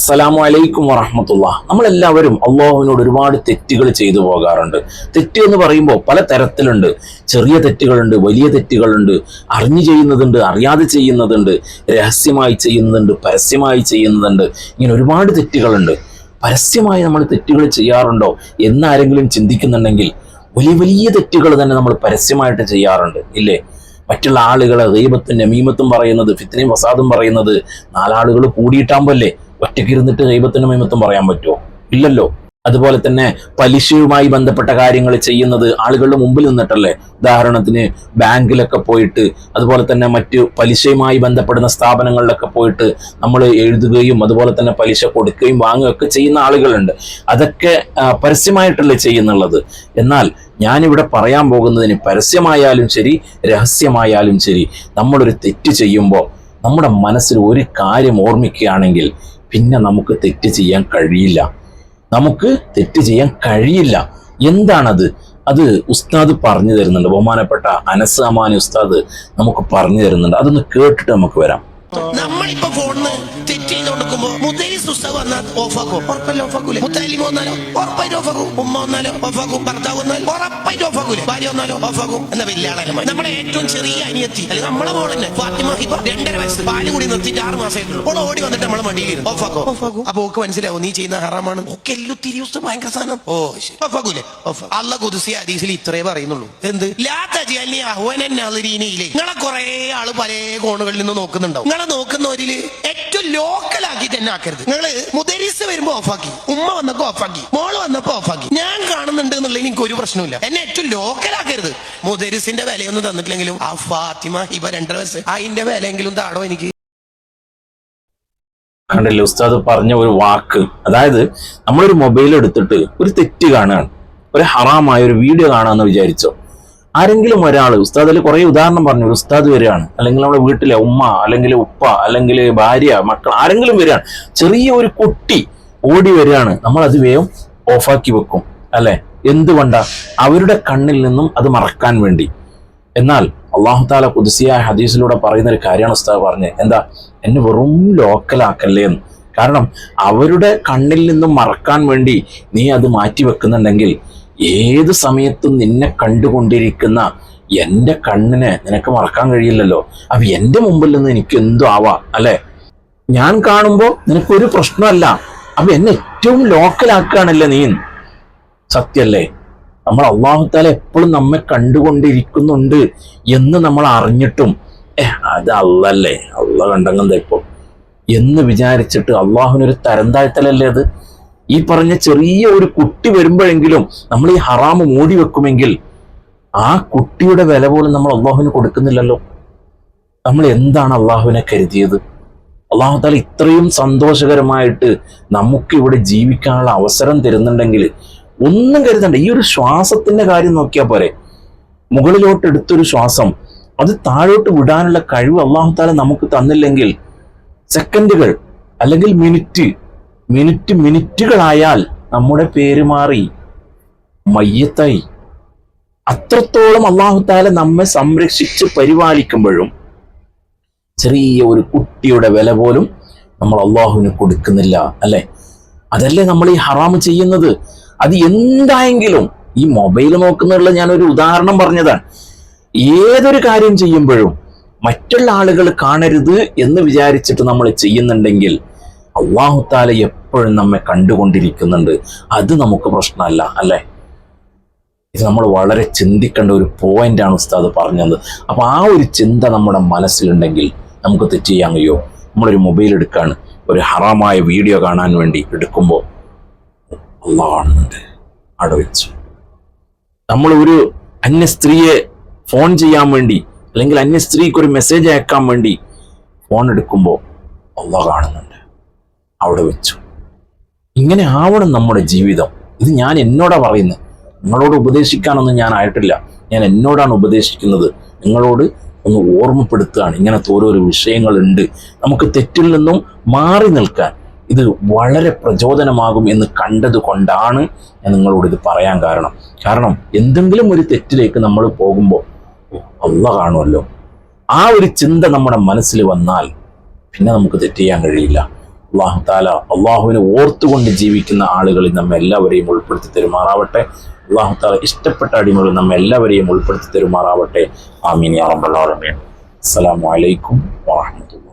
അസ്സലാമു അലൈക്കും വറഹ്മത്തുള്ളാഹ്. നമ്മളെല്ലാവരും അള്ളാഹുവിനോട് ഒരുപാട് തെറ്റുകൾ ചെയ്തു പോകാറുണ്ട്. തെറ്റ് എന്ന് പറയുമ്പോൾ പല തരത്തിലുണ്ട്. ചെറിയ തെറ്റുകളുണ്ട്, വലിയ തെറ്റുകളുണ്ട്, അറിഞ്ഞു ചെയ്യുന്നതുണ്ട്, അറിയാതെ ചെയ്യുന്നതുണ്ട്, രഹസ്യമായി ചെയ്യുന്നതുണ്ട്, പരസ്യമായി ചെയ്യുന്നതുണ്ട്. ഇങ്ങനെ ഒരുപാട് തെറ്റുകളുണ്ട്. പരസ്യമായി നമ്മൾ തെറ്റുകൾ ചെയ്യാറുണ്ടോ എന്നാരെങ്കിലും ചിന്തിക്കുന്നുണ്ടെങ്കിൽ വലിയ വലിയ തെറ്റുകൾ തന്നെ നമ്മൾ പരസ്യമായിട്ട് ചെയ്യാറുണ്ട്, ഇല്ലേ? മറ്റുള്ള ആളുകളെ ഗീബത്തും നമീമത്തും പറയുന്നത്, ഫിത്നയും ഫസാദും പറയുന്നത് നാലാളുകൾ കൂടിയിട്ടാകുമ്പല്ലേ ഒറ്റയ്ക്കിരുന്നിട്ട് ഗീബത്തും നമീമത്തും പറയാൻ പറ്റുമോ? ഇല്ലല്ലോ. അതുപോലെ തന്നെ പലിശയുമായി ബന്ധപ്പെട്ട കാര്യങ്ങൾ ചെയ്യുന്നത് ആളുകളുടെ മുമ്പിൽ നിന്നിട്ടല്ലേ. ഉദാഹരണത്തിന് ബാങ്കിലൊക്കെ പോയിട്ട്, അതുപോലെ തന്നെ മറ്റു പലിശയുമായി ബന്ധപ്പെടുന്ന സ്ഥാപനങ്ങളിലൊക്കെ പോയിട്ട് നമ്മൾ എഴുതുകയും അതുപോലെ തന്നെ പലിശ കൊടുക്കുകയും വാങ്ങുകയൊക്കെ ചെയ്യുന്ന ആളുകളുണ്ട്. അതൊക്കെ പരസ്യമായിട്ടല്ലേ ചെയ്യുന്നുള്ളത്. എന്നാൽ ഞാനിവിടെ പറയാൻ പോകുന്നതിന് പരസ്യമായാലും ശരി രഹസ്യമായാലും ശരി, നമ്മളൊരു തെറ്റ് ചെയ്യുമ്പോൾ നമ്മുടെ മനസ്സിൽ ഒരു കാര്യം ഓർമ്മിക്കുകയാണെങ്കിൽ പിന്നെ നമുക്ക് തെറ്റ് ചെയ്യാൻ കഴിയില്ല. നമുക്ക് തെറ്റ് ചെയ്യാൻ കഴിയില്ല. എന്താണത്? അത് ഉസ്താദ് പറഞ്ഞു തരുന്നുണ്ട്. ബഹുമാനപ്പെട്ട അനസ് അമാനി ഉസ്താദ് നമുക്ക് പറഞ്ഞു തരുന്നുണ്ട്. അതൊന്ന് കേട്ടിട്ട് നമുക്ക് വരാം. നമ്മളിപ്പോ ഫോണിന് തെറ്റ് ചെയ്ത് കൊടുക്കുമ്പോ മുതലിസ് ഉസ്താദ് വന്നാൽ ഓഫാക്കും. ഉറപ്പല്ല ഓഫാക്കൂലേ? മുത്താലിമ വന്നാലോ ഉറപ്പായിട്ട് ഓഫാക്കും. ഉമ്മ വന്നാലോ ഓഫാക്കും. ഭർത്താവ് വന്നാലും ഉറപ്പായിട്ട് ഓഫാക്കൂലേ? ഭാര്യ വന്നാലോ ഓഫാക്കും. എന്ന വലിയ ആളാണ് നമ്മുടെ ഏറ്റവും ചെറിയ അനിയത്തി, അല്ലെങ്കിൽ നമ്മളെ മോളന്നെ ഫാത്തിമ, ഇപ്പൊ 2.5 വയസ്സ്, പാല് കൂടി നിർത്തിയിട്ട് 6 മാസമായിട്ടുള്ളൂ. ഓള് ഓടി വന്നിട്ട് നമ്മളെ മടിയിൽ ഓഫാക്കും. അപ്പൊ ഓക്ക് മനസ്സിലാവും നീ ചെയ്യുന്ന ഹറാമാണ്. ഒക്കെ എല്ലാം തിരിയുസ് ഭയങ്കര സാധനം. ഓ ഓഫാക്കൂലേ? അള്ള ഖുദ്സി ഹദീസിൽ ഇത്രേ പറയുന്നുള്ളൂ. എന്ത്? ലാ തജ്അൽനി അഹ്വനൻ നാസിരീനയിലെ. നിങ്ങളെ കുറെ ആള് പല കോണുകളിൽ നിന്ന് നോക്കുന്നുണ്ടാവും. നോക്കുന്നവരില് ഏറ്റവും ലോക്കൽ ആക്കി തന്നെ ആക്കരുത്. നിങ്ങള് മുദരിസ് വരുമ്പോ ഓഫാക്കി, ഉമ്മ വന്നപ്പോ ഓഫാക്കി, മോള് വന്നപ്പോ ഓഫാക്കി. ഞാൻ കാണുന്നുണ്ട് എന്നുള്ളത് എനിക്ക് ഒരു പ്രശ്നമില്ല. എന്നെ ഏറ്റവും ലോക്കൽ ആക്കരുത്. മുദരിസിന്റെ വിലയൊന്നും തന്നിട്ടില്ലെങ്കിലും ആ ഫാത്തിമ ഇപ്പൊ 2.5 വയസ്സ്, അതിന്റെ വിലയെങ്കിലും താടോ എനിക്ക്. കണ്ടല്ലേ ഉസ്താദ് പറഞ്ഞ ഒരു വാക്ക്. അതായത് നമ്മളൊരു മൊബൈൽ എടുത്തിട്ട് ഒരു തെറ്റ് കാണുകയാണ്, ഒരു ഹറാമായ ഒരു വീഡിയോ കാണാമെന്ന് വിചാരിച്ചോ. ആരെങ്കിലും ഒരാൾ, ഉസ്താദ് അതിൽ കുറെ ഉദാഹരണം പറഞ്ഞു, ഒരു ഉസ്താദ് വരികയാണ്, അല്ലെങ്കിൽ നമ്മുടെ വീട്ടിലെ ഉമ്മ, അല്ലെങ്കിൽ ഉപ്പ, അല്ലെങ്കിൽ ഭാര്യ, മക്കൾ, ആരെങ്കിലും വരികയാണ്, ചെറിയ ഒരു കുട്ടി ഓടി വരികയാണ്, നമ്മൾ അത് വേഗം ഓഫാക്കി വെക്കും, അല്ലെ? എന്തുകൊണ്ടാ? അവരുടെ കണ്ണിൽ നിന്നും അത് മറക്കാൻ വേണ്ടി. എന്നാൽ അല്ലാഹു തആല ഖുദ്സിയായ ഹദീസിലൂടെ പറയുന്ന ഒരു കാര്യമാണ് ഉസ്താദ് പറഞ്ഞത്. എന്താ? എന്നെ വെറും ലോക്കലാക്കല്ലേ എന്ന്. കാരണം അവരുടെ കണ്ണിൽ നിന്നും മറക്കാൻ വേണ്ടി നീ അത് മാറ്റി വെക്കുന്നുണ്ടെങ്കിൽ ഏത് സമയത്തും നിന്നെ കണ്ടുകൊണ്ടിരിക്കുന്ന എൻ്റെ കണ്ണിനെ നിനക്ക് മറക്കാൻ കഴിയില്ലല്ലോ. അപ്പൊ എൻ്റെ മുമ്പിൽ നിന്ന് എനിക്ക് എന്തോ ആവാം, അല്ലെ? ഞാൻ കാണുമ്പോ നിനക്കൊരു പ്രശ്നമല്ല. അപ്പൊ എന്നെ ഏറ്റവും ലോക്കലാക്കുകയാണല്ലേ നീ. സത്യല്ലേ? നമ്മൾ അല്ലാഹു തആല എപ്പോഴും നമ്മെ കണ്ടുകൊണ്ടിരിക്കുന്നുണ്ട് എന്ന് നമ്മൾ അറിഞ്ഞിട്ടും അത് അള്ളല്ലേ, അള്ള കണ്ടെങ്കിൽ ഇപ്പൊ എന്ന് വിചാരിച്ചിട്ട് അള്ളാഹുവിനൊരു തരം താഴ്ത്തലല്ലേ അത്? ഈ പറഞ്ഞ ചെറിയ ഒരു കുട്ടി വരുമ്പോഴെങ്കിലും നമ്മൾ ഈ ഹറാമ് മൂടി വെക്കുമെങ്കിൽ ആ കുട്ടിയുടെ വില പോലും നമ്മൾ അള്ളാഹുവിന് കൊടുക്കുന്നില്ലല്ലോ. നമ്മൾ എന്താണ് അള്ളാഹുവിനെ കരുതിയത്? അള്ളാഹു തആല ഇത്രയും സന്തോഷകരമായിട്ട് നമുക്ക് ഇവിടെ ജീവിക്കാനുള്ള അവസരം തരുന്നുണ്ടെങ്കിൽ ഒന്നും കരുതണ്ട. ഈ ഒരു ശ്വാസത്തിന്റെ കാര്യം നോക്കിയാൽ പോരെ. മുകളിലോട്ട് എടുത്തൊരു ശ്വാസം അത് താഴോട്ട് വിടാനുള്ള കഴിവ് അള്ളാഹു തആല നമുക്ക് തന്നില്ലെങ്കിൽ സെക്കൻഡുകൾ അല്ലെങ്കിൽ മിനിറ്റുകളായാൽ നമ്മുടെ പേര് മാറി മയ്യത്തായി. അത്രത്തോളം അല്ലാഹു തആല നമ്മെ സംരക്ഷിച്ച് പരിപാലിക്കുമ്പോഴും ചെറിയ ഒരു കുട്ടിയുടെ വില പോലും നമ്മൾ അള്ളാഹുവിന് കൊടുക്കുന്നില്ല, അല്ലെ? അതല്ലേ നമ്മൾ ഈ ഹറാം ചെയ്യുന്നത്. അത് എന്തായെങ്കിലും, ഈ മൊബൈൽ നോക്കുന്നുള്ള ഞാനൊരു ഉദാഹരണം പറഞ്ഞതാണ്. ഏതൊരു കാര്യം ചെയ്യുമ്പോഴും മറ്റുള്ള ആളുകൾ കാണരുത് എന്ന് വിചാരിച്ചിട്ട് നമ്മൾ ചെയ്യുന്നുണ്ടെങ്കിൽ അല്ലാഹു തആല എപ്പോഴും നമ്മെ കണ്ടുകൊണ്ടിരിക്കുന്നുണ്ട്. അത് നമുക്ക് പ്രശ്നമല്ല, അല്ലെ? ഇത് നമ്മൾ വളരെ ചിന്തിക്കേണ്ട ഒരു പോയിന്റാണ് ഉസ്താദ് പറഞ്ഞത്. അപ്പൊ ആ ഒരു ചിന്ത നമ്മുടെ മനസ്സിലുണ്ടെങ്കിൽ നമുക്ക് തെറ്റ് ചെയ്യാൻ കഴിയുമോ? നമ്മളൊരു മൊബൈൽ എടുക്കാണ്, ഒരു ഹറാമായ വീഡിയോ കാണാൻ വേണ്ടി എടുക്കുമ്പോൾ അല്ലാഹ് കാണുന്നുണ്ട്, അവിടെ വെച്ചു. നമ്മൾ ഒരു അന്യ സ്ത്രീയെ ഫോൺ ചെയ്യാൻ വേണ്ടി, അല്ലെങ്കിൽ അന്യ സ്ത്രീക്ക് ഒരു മെസ്സേജ് അയക്കാൻ വേണ്ടി ഫോൺ എടുക്കുമ്പോൾ അല്ലാഹ് കാണുന്നുണ്ട്, അവിടെ വെച്ചു. ഇങ്ങനെ ആവണം നമ്മുടെ ജീവിതം. ഇത് ഞാൻ എന്നോടാ പറയുന്നത്, നിങ്ങളോട് ഉപദേശിക്കാനൊന്നും ഞാൻ ആയിട്ടില്ല. ഞാൻ എന്നോടാണ് ഉപദേശിക്കുന്നത്, നിങ്ങളോട് ഒന്ന് ഓർമ്മപ്പെടുത്തുകയാണ്. ഇങ്ങനത്തെ ഓരോരോ വിഷയങ്ങളുണ്ട്. നമുക്ക് തെറ്റിൽ നിന്നും മാറി നിൽക്കാൻ ഇത് വളരെ പ്രചോദനമാകും എന്ന് കണ്ടത് കൊണ്ടാണ് ഞാൻ നിങ്ങളോട് ഇത് പറയാൻ കാരണം എന്തെങ്കിലും ഒരു തെറ്റിലേക്ക് നമ്മൾ പോകുമ്പോൾ അല്ലാഹ് കാണുമല്ലോ, ആ ഒരു ചിന്ത നമ്മുടെ മനസ്സിൽ വന്നാൽ പിന്നെ നമുക്ക് തെറ്റ് ചെയ്യാൻ കഴിയില്ല. അള്ളാഹു താല അള്ളാഹുവിനെ ഓർത്തുകൊണ്ട് ജീവിക്കുന്ന ആളുകളിൽ നമ്മെ എല്ലാവരെയും ഉൾപ്പെടുത്തി തരുമാറാവട്ടെ. അള്ളാഹു താല ഇഷ്ടപ്പെട്ട അടിമകളിൽ നമ്മെ എല്ലാവരെയും ഉൾപ്പെടുത്തി തരുമാറാവട്ടെ. ആമീൻ യാ റബ്ബൽ ആലമീൻ. അസ്സലാമു അലൈക്കും വറഹ്മത്തുള്ളാഹി.